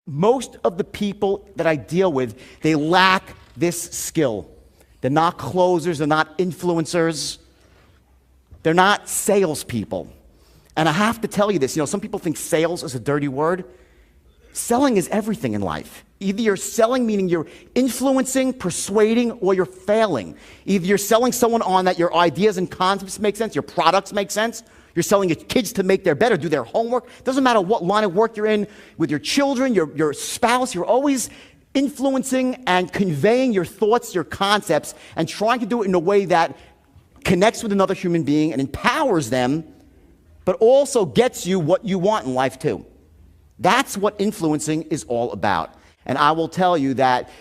Most of the people that I deal with, they lack this skill. They're not closers, they're not influencers, they're not salespeople. And I have to tell you this, some people think sales is a dirty word. Selling is everything in life. Either you're selling, meaning you're influencing, persuading, or you're failing. Either you're selling someone on that your ideas and concepts make sense, your products make sense. You're selling your kids to make their better, do their homework. Doesn't matter what line of work you're in with your children, your spouse, you're always influencing and conveying your thoughts, your concepts, and trying to do it in a way that connects with another human being and empowers them, but also gets you what you want in life too. That's what influencing is all about. And I will tell you that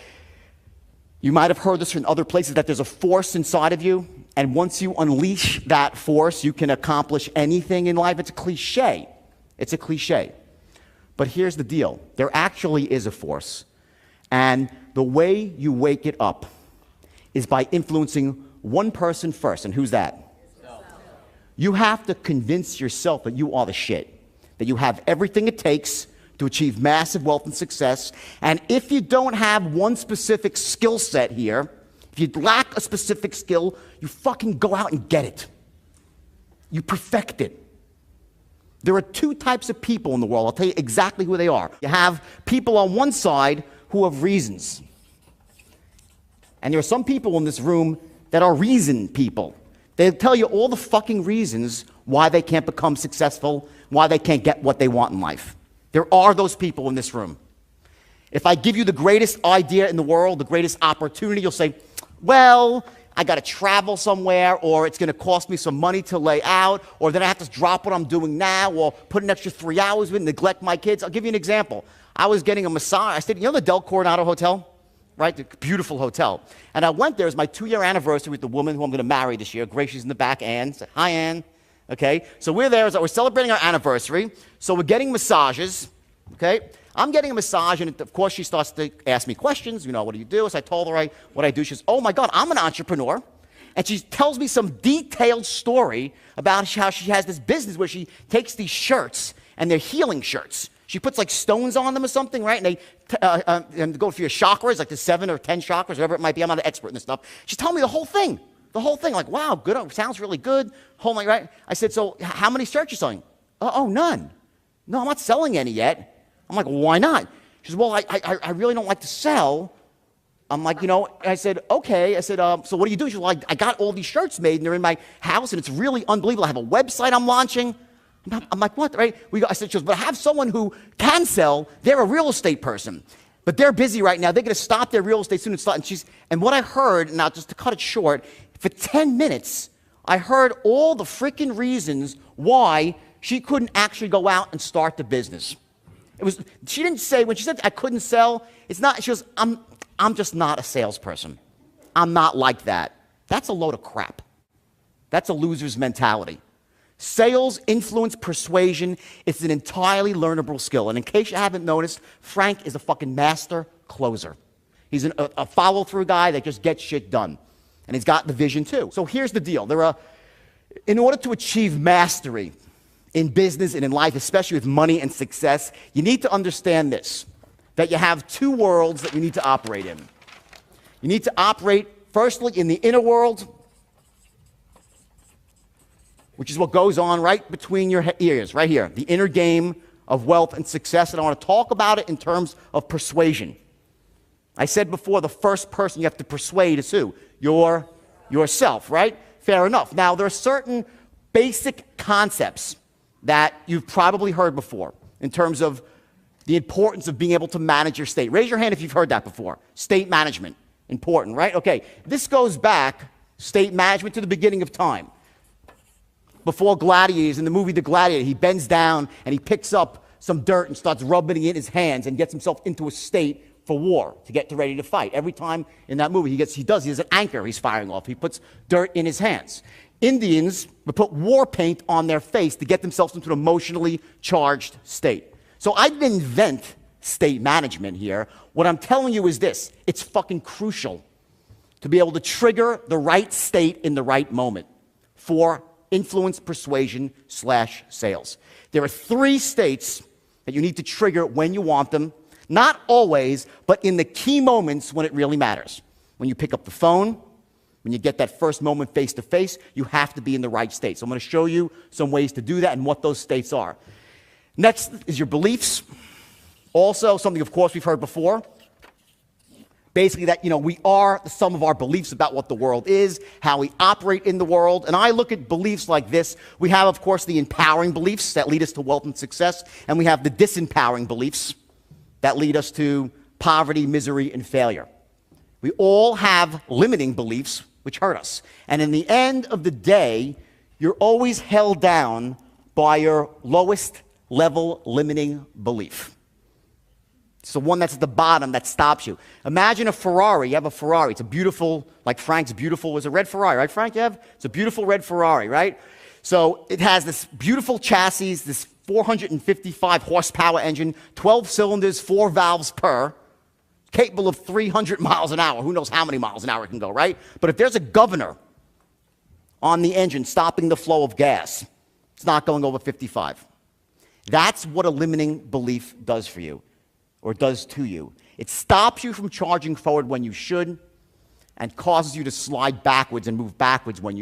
you might have heard this from other places, that there's a force inside of you, and once you unleash that force, you can accomplish anything in life. It's a cliche. It's a cliche. But here's the deal. There actually is a force. And the way you wake it up is by influencing one person first. And who's that? Yourself. You have to convince yourself that you are the shit, that you have everything it takes to achieve massive wealth and success. And if you don't have one specific skill set here, if you lack a specific skill, you fucking go out and get it. You perfect it. There are two types of people in the world. I'll tell you exactly who they are. You have people on one side who have reasons. And there are some people in this room that are reason people. They'll tell you all the fucking reasons why they can't become successful, why they can't get what they want in life. There are those people in this room. If I give you the greatest idea in the world, the greatest opportunity, you'll say, well, I got to travel somewhere, or it's going to cost me some money to lay out, or then I have to drop what I'm doing now, or put an extra 3 hours with, neglect my kids. I'll give you an example. I was getting a massage. I stayed, the Del Coronado Hotel? Right? The beautiful hotel. And I went there. It was my 2-year anniversary with the woman who I'm going to marry this year. Grace, she's in the back. Ann. Say, hi, Ann. Okay? So we're there. We're celebrating our anniversary. So we're getting massages. Okay? I'm getting a massage, and of course, she starts to ask me questions. What do you do? So I told her what I do. She says, oh, my God, I'm an entrepreneur. And she tells me some detailed story about how she has this business where she takes these shirts, and they're healing shirts. She puts like stones on them or something, right? And they go for your chakras, like the 7 or 10 chakras, whatever it might be. I'm not an expert in this stuff. She's telling me the whole thing. The whole thing. Like, wow, good. Sounds really good. Whole thing, right? I said, so how many shirts are you selling? Oh, none. No, I'm not selling any yet. I'm like, well, why not? She says, well, I really don't like to sell. I'm like, I said, okay. I said, so what do you do? She's like, I got all these shirts made, and they're in my house, and it's really unbelievable. I have a website I'm launching. I'm like, what, right? I said, she goes, but I have someone who can sell. They're a real estate person, but they're busy right now. They're going to stop their real estate soon. And what I heard, now just to cut it short, for 10 minutes, I heard all the freaking reasons why she couldn't actually go out and start the business. She didn't say, when she said I couldn't sell, it's not, she goes, I'm just not a salesperson. I'm not like that. That's a load of crap. That's a loser's mentality. Sales, influence, persuasion, it's an entirely learnable skill. And in case you haven't noticed, Frank is a fucking master closer. He's a follow-through guy that just gets shit done. And he's got the vision too. So here's the deal. In order to achieve mastery in business and in life, especially with money and success, you need to understand this, that you have two worlds that you need to operate in. You need to operate, firstly, in the inner world, which is what goes on right between your ears, right here, the inner game of wealth and success. And I want to talk about it in terms of persuasion. I said before, the first person you have to persuade is who? Yourself, right? Fair enough. Now, there are certain basic concepts that you've probably heard before in terms of the importance of being able to manage your state. Raise your hand if you've heard that before. State management, important, right? Okay, this goes back, state management, to the beginning of time. Before Gladiators, in the movie The Gladiator, he bends down and he picks up some dirt and starts rubbing it in his hands and gets himself into a state for war, to get ready to fight. Every time in that movie he has an anchor he's firing off. He puts dirt in his hands. Indians would put war paint on their face to get themselves into an emotionally charged state. So I didn't invent state management here. What I'm telling you is this: it's fucking crucial to be able to trigger the right state in the right moment for influence, persuasion / sales. There are 3 states that you need to trigger when you want them. Not always, but in the key moments when it really matters. When you pick up the phone, when you get that first moment face to face, you have to be in the right state. So I'm going to show you some ways to do that and what those states are. Next is your beliefs. Also, something, of course, we've heard before. Basically that, we are the sum of our beliefs about what the world is, how we operate in the world. And I look at beliefs like this. We have, of course, the empowering beliefs that lead us to wealth and success. And we have the disempowering beliefs that lead us to poverty, misery, and failure. We all have limiting beliefs which hurt us. And in the end of the day, you're always held down by your lowest level limiting belief. It's the one that's at the bottom that stops you. Imagine a Ferrari. You have a Ferrari. It's a beautiful, like Frank's beautiful, was a red Ferrari, right, Frank? It's a beautiful red Ferrari, right? So it has this beautiful chassis, this 455 horsepower engine, 12 cylinders, 4 valves per, capable of 300 miles an hour. Who knows how many miles an hour it can go, right? But if there's a governor on the engine stopping the flow of gas, it's not going over 55. That's what a limiting belief does for you, or does to you. It stops you from charging forward when you should, and causes you to slide backwards and move backwards when you